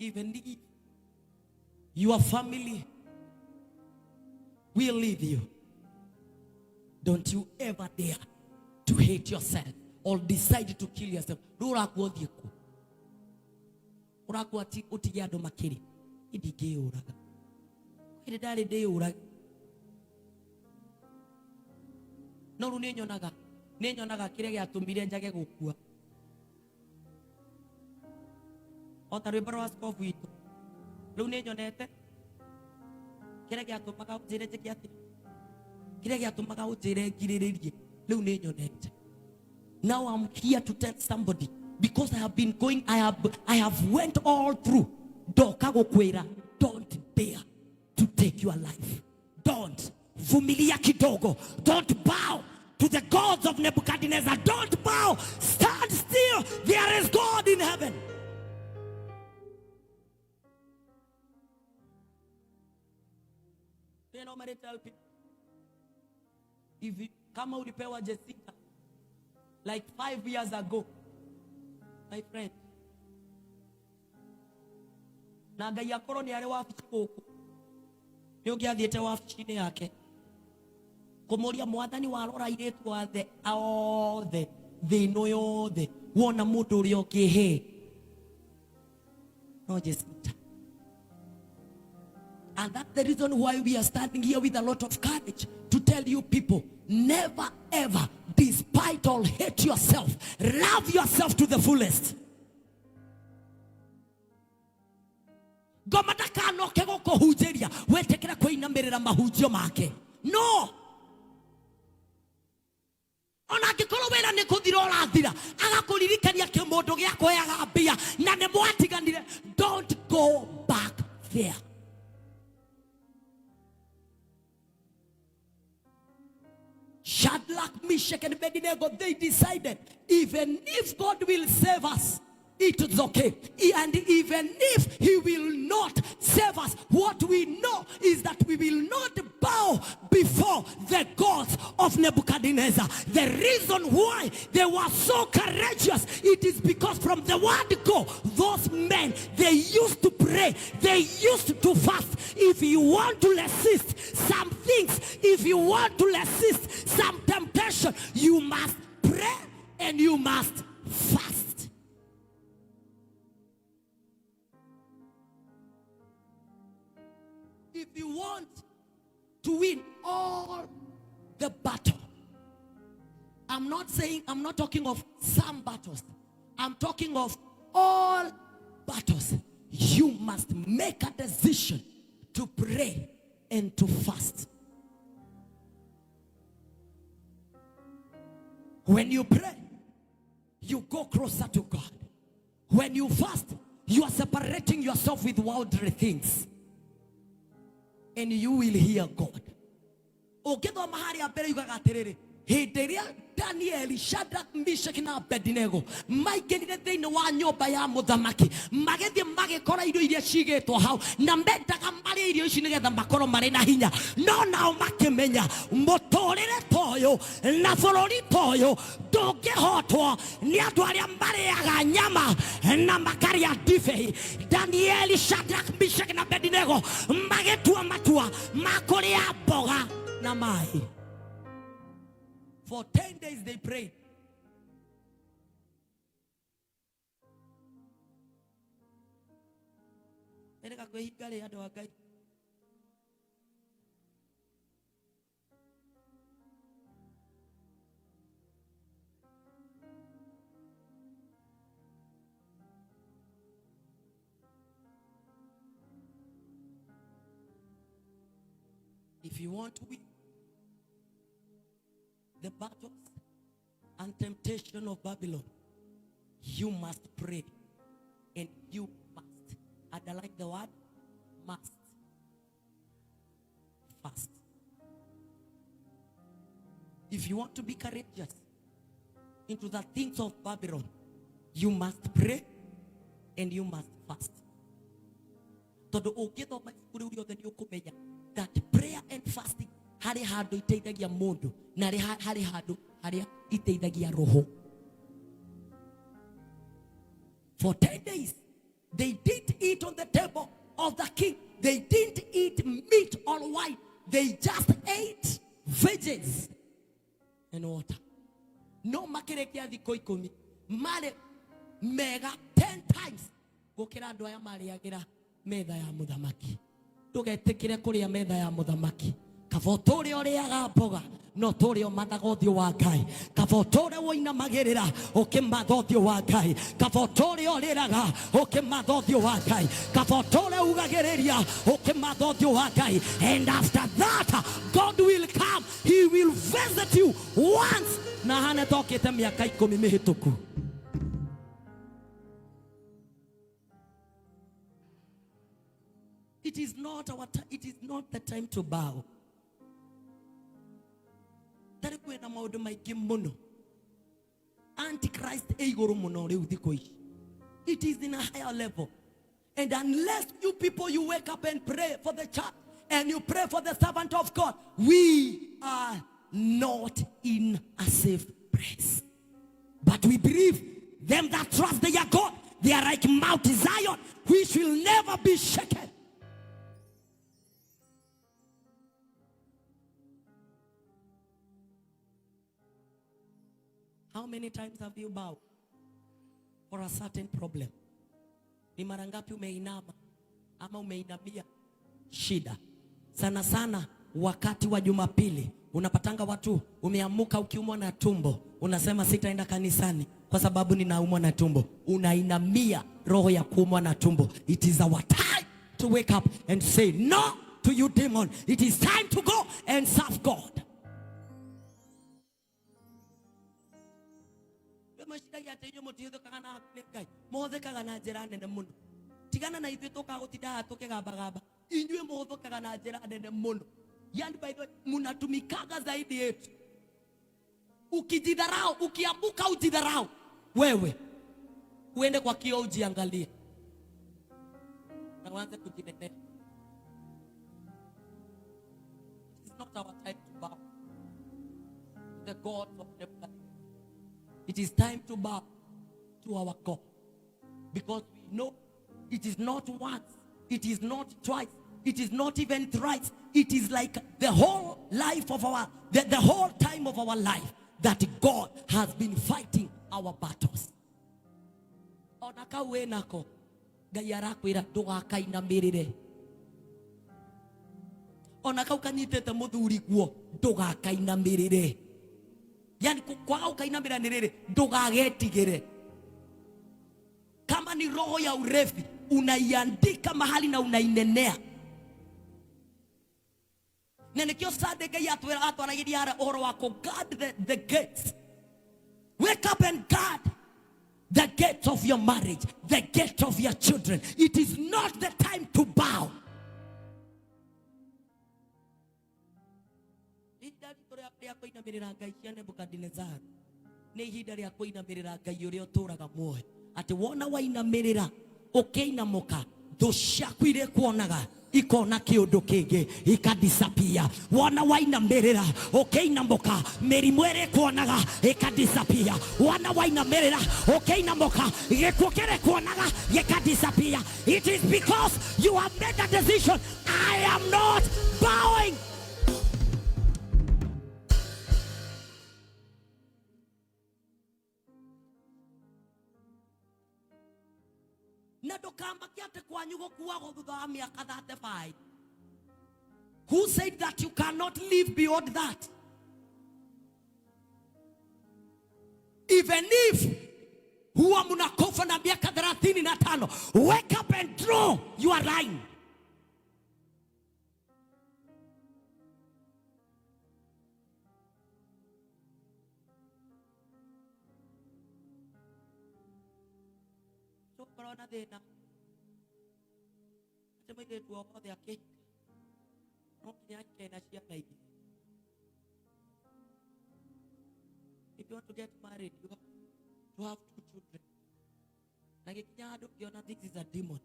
even if your family will leave you, don't you ever dare to hate yourself or decide to kill yourself. Uraku ati utigado makiri idige uraga ire dare de uraga no nenyonaga kire gyatumire njage gukua otarwe barawas kofu itu lu nenyonete kire gyatumaga ujire gyati kire gyatumaga ujire giriririe lu nenyonete. Now I'm here to tell somebody, because I have been going, I have went all through. Don't dare to take your life. Don't. Vumilia kidogo. Don't bow to the gods of Nebuchadnezzar. Don't bow. Stand still. There is God in heaven. You know, I tell people, if you come out ulipewa Jessica like 5 years ago, my friend, na ngai akoro ni are wafici guku ni ungiathiete wafici-ini yake kumuria mwathani warora iretu othe othe thino yothe wona mundu uria ungihe no Jessica. And that's the reason why we are standing here with a lot of courage to tell you people, never ever, despite all, hate yourself. Love yourself to the fullest. Gomataka no kego ko hujeria wetekera ko inamerera mahujio make. No. Ona gikoro wera ne kuthira urathira agakuririkania kimondo giako yagambia na ne mwatiganire. Don't go back there. Shadrach, Meshach, and Abednego, they decided, even if God will save us, it is okay. And even if he will not save us, what we know is that we will not bow before the gods of Nebuchadnezzar. The reason why they were so courageous, it is because from the word go, those men, they used to pray, they used to fast. If you want to resist some things, if you want to resist some temptation, you must pray and you must fast. If you want to win all the battle, I'm not talking of some battles. I'm talking of all battles. You must make a decision to pray and to fast. When you pray, you go closer to God. When you fast, you are separating yourself with worldly things. And you will hear God. Ogedo mahari abere yugaga terere. Hederia Daniel, Shadrach, Meshach na Abednego. Maigirire thiini wa nyumba ya muthamaki. Magethie magikora irio iria cigetwo hau. Na mendaga maria irio ici nigetha makorwo mari na hinya. No nao makimenya muturire toyo na bururi toyo ndungihotwo ni andu aria mariaga nyama na makaria ndibei. Daniel, Shadrach, Meshach na Abednego magetua matua makuria mboga na mai. For 10 days they prayed. If you want to win the battles and temptation of Babylon, you must pray and you must, and I like the word must, fast. If you want to be courageous into the things of Babylon, you must pray and you must fast. That prayer and fasting hari hado iteithagia mundu na hari hado haria iteithagia roho. For 10 days they didn't eat on the table of the king. They didn't eat meat or wine. They just ate veggies and water. No makerekia thiko ikumi. Mare mega 10 times. Gukira andu aya mariagira metha ya muthamaki. Tugetikire kuria metha ya muthamaki. Kavotore oreaga mboga no tore omathaga uthio wa Ngai. Kavotore woinamagirira ukimatha uthio wa Ngai. Kavotore oreraga ukimatha uthio wa Ngai. Kavotore ugagiriria ukimatha uthio wa Ngai. And after that God will come. He will visit you once. Na hane tokite miaka 10 mihituku. It is not the time to bow. Tarikuwe na maudu maiki muno. Antichrist eiguru muno riu thiko ici. It is in a higher level. And unless you people, you wake up and pray for the church and you pray for the servant of God, we are not in a safe place. But we believe them that trust their God, they are like Mount Zion, which will never be shaken. How many times have you bowed for a certain problem? Ni mara ngapi umeinama ama umeinamia shida? Sana sana wakati wa Jumapili unapatanga watu umeamuka ukiumwa na tumbo, unasema sitaenda kanisani kwa sababu ninaumwa na tumbo. Unainamia roho ya kuumwa na tumbo. It is our time to wake up and say no to you demon. It is time to go and serve God. Tigana na ithuĩ tũkagũtinda tũkĩgambagamba. Inyuĩ mũhũthũkaga na njĩra nene mũno. Yani by the way, mnatumikaga zaidi yetu. Ukijidharau, ukiamuka ujidharau, wewe uende kwa kioo ujiangalie na uanze kujinenea. It is not our time to bow to the God of the. It is time to bow to our God, because we know it is not once, it is not twice, it is not even thrice. It is like the whole life of the whole time of our life that God has been fighting our battles. Onaka wenako gayara kwira ndugakainamirire. Onaka ukanyitete muthuri guo ndugakainamirire. Yani kwaga ukainamira niriri ndugagetigire. Kama ni roho ya urefi unaiandika mahali na unainenea. Nenekio sade gaya atwaragiria ara oro wako guard the gates. Wake up and guard the gates of your marriage, the gate of your children. It is not the time to bow. Ya kuinamirira Ngai cia Nebukadnezar ni ihinda ria kuinamirira Ngai uria uturaga muoyo. Ati wona wainamirira ukiinamuka thu ciaku iria kuonaga ikona kiundu kingi ikadisapia. Wona wainamirira ukiinamuka mirimu iria kuonaga ikadisapia. Wona wainamirira ukiinamuka gikuo kiria kuonaga ikadisapia. It is because you have made a decision. I am not bowing. Who said that you cannot live beyond that? Even if huwa munakufa na miaka 35, wake up and draw your line. Corona dena. Cuma dia dua orang dia kek. Mungkin kena siap lagi. If you want to get married, you have to have 2 children. Lagi kena aduk, you know this is a demon.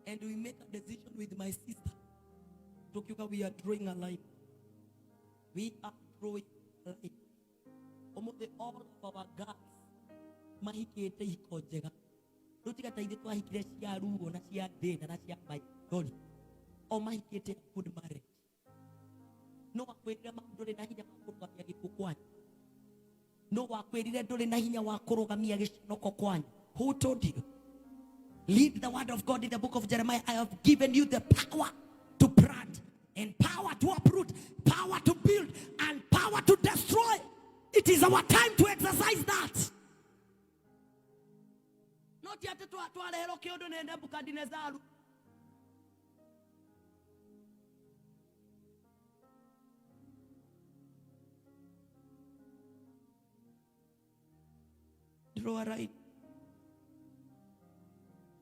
And we make a decision with my sister. Tokyuka, we are drawing a line. We are drawing a line. Almost all of our gods mahikite iko njega rutika taithe twahikire cia ruo na cia thina na cia maithori o mahikite good marriage no wakwirire nduri na hinya wa kurugamia gikuũ kwanyu no wakwirire nduri na hinya wa kurugamia giconoko kwanyu. Who told you? Read the word of God in the book of Jeremiah. I have given you the power to plant and power to uproot, power to build and power to destroy. It is our time to exercise that. Not yet to alehero kiodo ne Nebukadnezar. Draw right.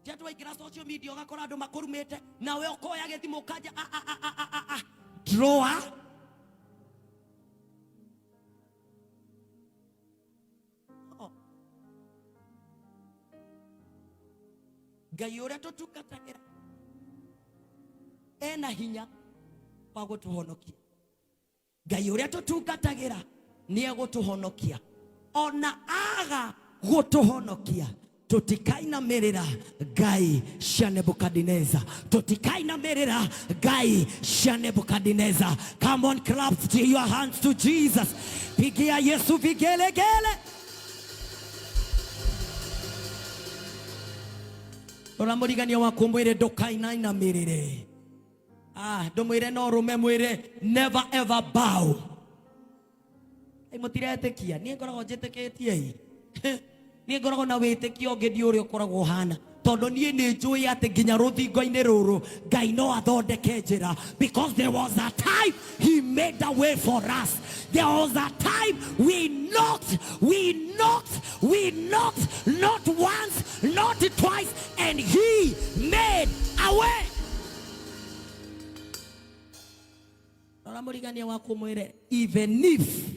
Jatu ikira social media gakora andu makurumite nawe okoya githimo kaja drawer Ngai uria tutukatagira ena hinya wa gutuhonokia. Ngai uria tutukatagira ni egutuhonokia ona aga gutuhonokia. Tutikaina merera Ngai cia Nebukadnezar. Tutikaina merera Ngai cia Nebukadnezar. Come on, clap your hands to Jesus. Pigia Yesu vigelegele. Ora murigania waku mwire ndukainaina merere. Ndumwire no rume mwire never ever bow. Mutiretekia nie ngoragwo njiteketie ni ngoragwo na witikio ngedi uri ukoragwo hana tondu nie ni njui ati nginya ruthingo-ini ruru Ngai no athondeke njira, because there was a time he made a way for us. There was a time we knocked, not once, not twice, and he made a way. Naramurigania waku mwire, even if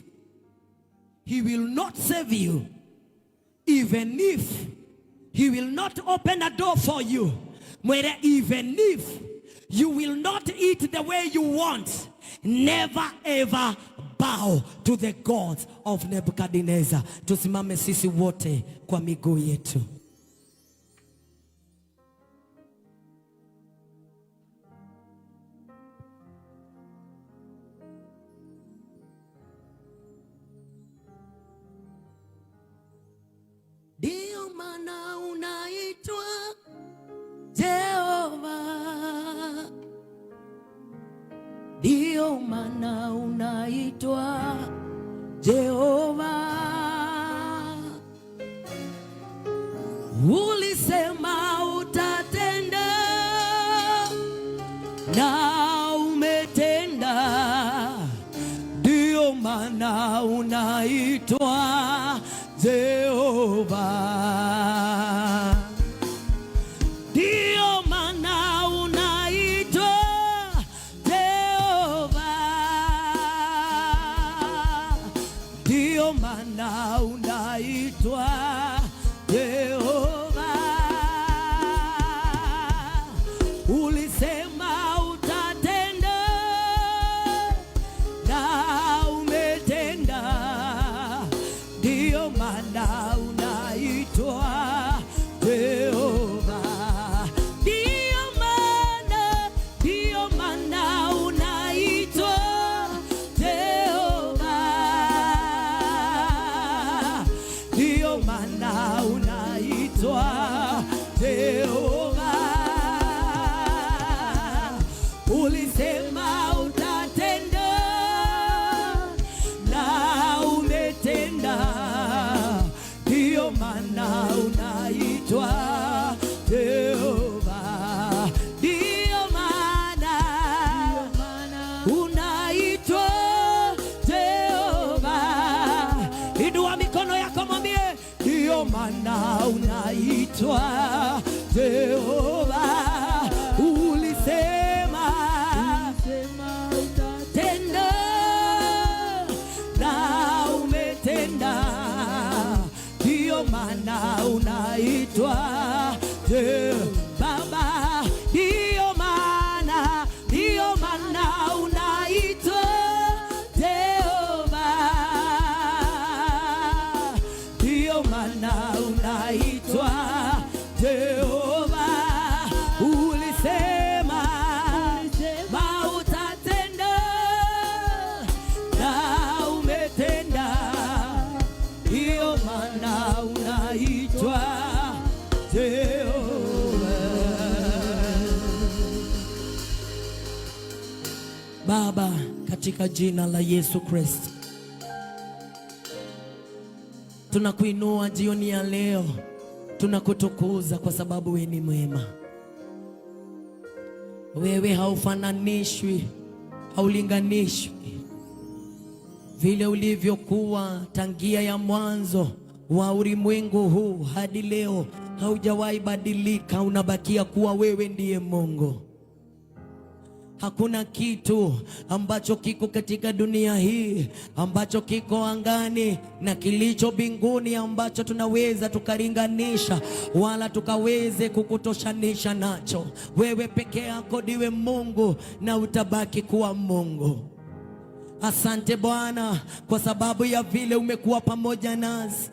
he will not save you, even if he will not open a door for you, even if you will not eat the way you want, never ever bow to the gods of Nebuchadnezzar. Tusimame sisi wote kwa miguu yetu. Ndio maana unaitwa Jehova, ndio maana unaitwa Jehova. Ulisema utatenda na umetenda, ndio maana unaitwa Jehova. Ndio maana unaitwa Jehova. Ndio maana unaitwa Jehova. Ulisema utatenda na umetenda, ndio maana unaitwa Jehova. Ndio maana unaitwa Jehova. Ndio maana unaitwa Jehova. Ulisema utatenda na umetenda, ndio maana unaitwa Jehova. Ndio maana unaitwa Jehova. Inua mikono yako mwambie, ndio maana unaitwa Jehova. Ulisema utatenda na umetenda, ndio maana unaitwa Baba. Ndio maana unaitwa Jehova. Ndio maana katika jina la Yesu Kristo. Tunakuinua jioni ya leo, tunakutukuza kwa sababu wewe ni mwema. Wewe haufananishwi, haulinganishwi. Vile ulivyokuwa tangia ya mwanzo wa ulimwengu huu hadi leo, haujawahi badilika, unabakia kuwa wewe ndiye Mungu. Hakuna kitu ambacho kiko katika dunia hii, ambacho kiko angani na kilicho mbinguni ambacho tunaweza tukalinganisha wala tukaweze kukutoshanisha nacho. Wewe peke yako ndiwe Mungu na utabaki kuwa Mungu. Asante Bwana kwa sababu ya vile umekuwa pamoja nasi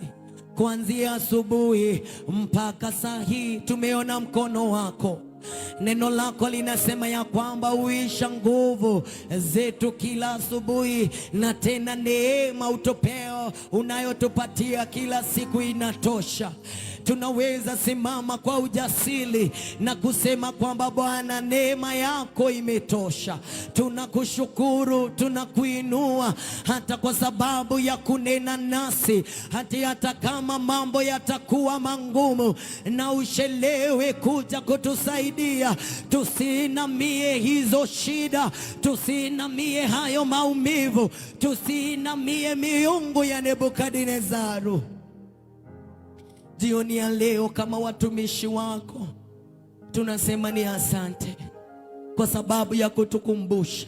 kuanzia asubuhi mpaka saa hii. Tumeona mkono wako. Neno lako linasema ya kwamba uisha nguvu zetu kila asubuhi, na tena neema utopeo unayotupatia kila siku inatosha. Tunaweza simama kwa ujasiri na kusema kwamba Bwana, neema yako imetosha. Tunakushukuru, tunakuinua hata kwa sababu ya kunena nasi, hata kama mambo yatakuwa magumu na ushelewe kuja kutusaidia. Tusinamie hizo shida, tusinamie hayo maumivu, tusinamie miungu ya Nebukadnezaru. Jioni ya leo kama watumishi wako tunasema ni asante kwa sababu ya kutukumbusha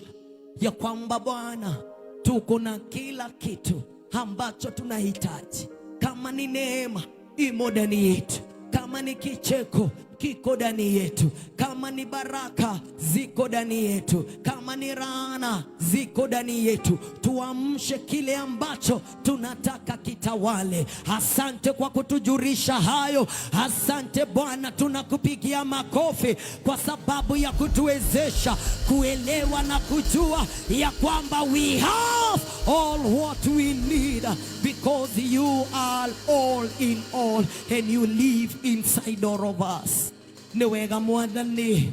ya kwamba Bwana, tuko na kila kitu ambacho tunahitaji. Kama ni neema imo ndani yetu, kama ni kicheko kiko ndani yetu, kama ni baraka ziko ndani yetu, kama ni laana ziko ndani yetu. Tuamshe kile ambacho tunataka kitawale. Asante kwa kutujulisha hayo. Asante Bwana, tunakupigia makofi kwa sababu ya kutuwezesha kuelewa na kujua ya kwamba we have all what we need, because you are all in all and you live inside all of us. Ni wega Mwathani,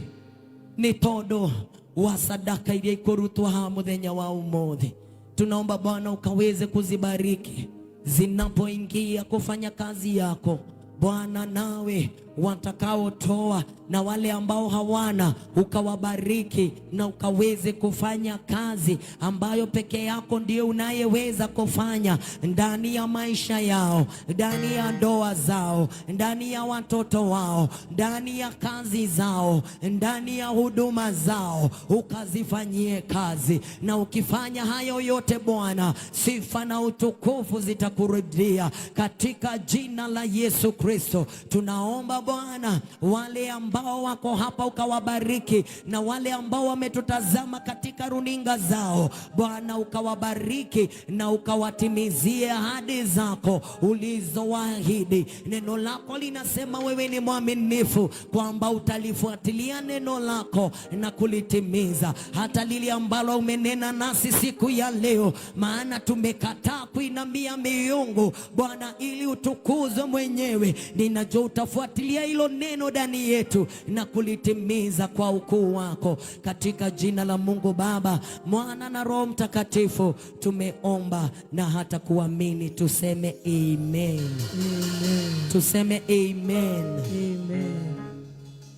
ni todo wa sadaka ile ikurutwa ha muthenya wa umuthi. Tunaomba Bwana ukaweze kuzibariki zinapoingia kufanya kazi yako Bwana, nawe watakaotoa na wale ambao hawana ukawabariki na ukaweze kufanya kazi ambayo peke yako ndio unayeweza kufanya ndani ya maisha yao, ndani ya ndoa zao, ndani ya watoto wao, ndani ya kazi zao, ndani ya huduma zao, ukazifanyie kazi. Na ukifanya hayo yote Bwana, sifa na utukufu zitakurudia katika jina la Yesu Kristo. Tunaomba Bwana, wale ambao wako hapa ukawabariki, na wale ambao wametutazama katika runinga zao Bwana, ukawabariki na ukawatimizie ahadi zako ulizowaahidi. Neno lako linasema wewe ni mwaminifu, kwamba utalifuatilia neno lako na kulitimiza. Hata lile ambalo umenena nasi siku ya leo, maana tumekataa kuinamia miungu Bwana ili utukuzwe mwenyewe, ninajua utafuatilia hilo neno ndani yetu na kulitimiza kwa ukuu wako. Katika jina la Mungu Baba, Mwana na Roho Mtakatifu tumeomba na hata kuamini. Tuseme amen. Amen. Tuseme amen. Amen.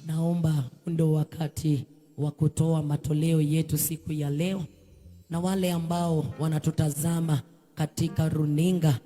Naomba ndio wakati wa kutoa matoleo yetu siku ya leo, na wale ambao wanatutazama katika runinga,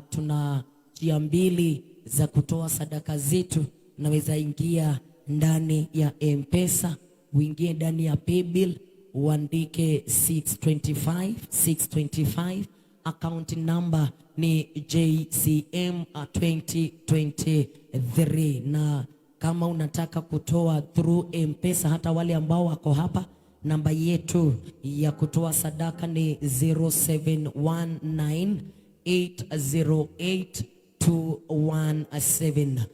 tuna njia mbili za kutoa sadaka zetu. Naweza ingia ndani ya M-Pesa, uingie ndani ya Paybill, uandike 625 account number ni JCM 2023. Na kama unataka kutoa through M-Pesa, hata wale ambao wako hapa, namba yetu ya kutoa sadaka ni 0719808217,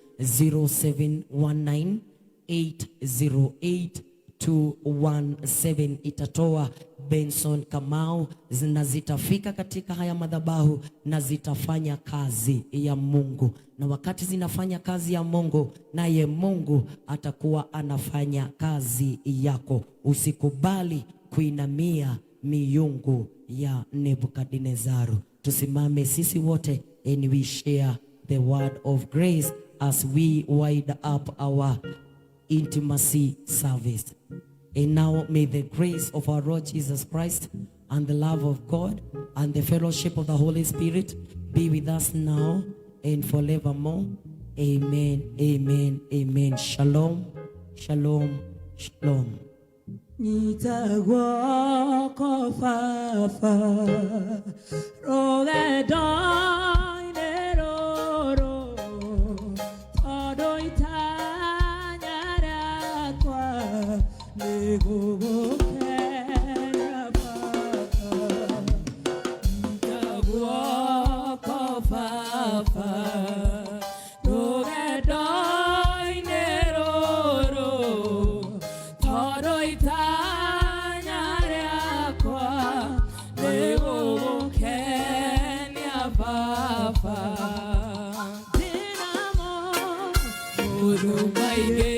0719808217. Itatoa Benson Kamau na zitafika katika haya madhabahu na zitafanya kazi ya Mungu. Na wakati zinafanya kazi ya Mungu, naye Mungu atakuwa anafanya kazi yako. Usikubali kuinamia miungu ya Nebukadnezaru. Tusimame sisi wote and we share the word of grace as we wind up our intimacy service. And now may the grace of our Lord Jesus Christ and the love of God and the fellowship of the Holy Spirit be with us now and forevermore. Amen, amen, amen. Shalom, shalom, shalom. Nitagwoko fafa roge doine roro todo itanyara kwa negogo kenya fafa. Nitagwoko fafa roge doine roro todo itanyara kwa negogo kenya fafa. Dinamo urumaige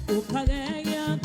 ukagenya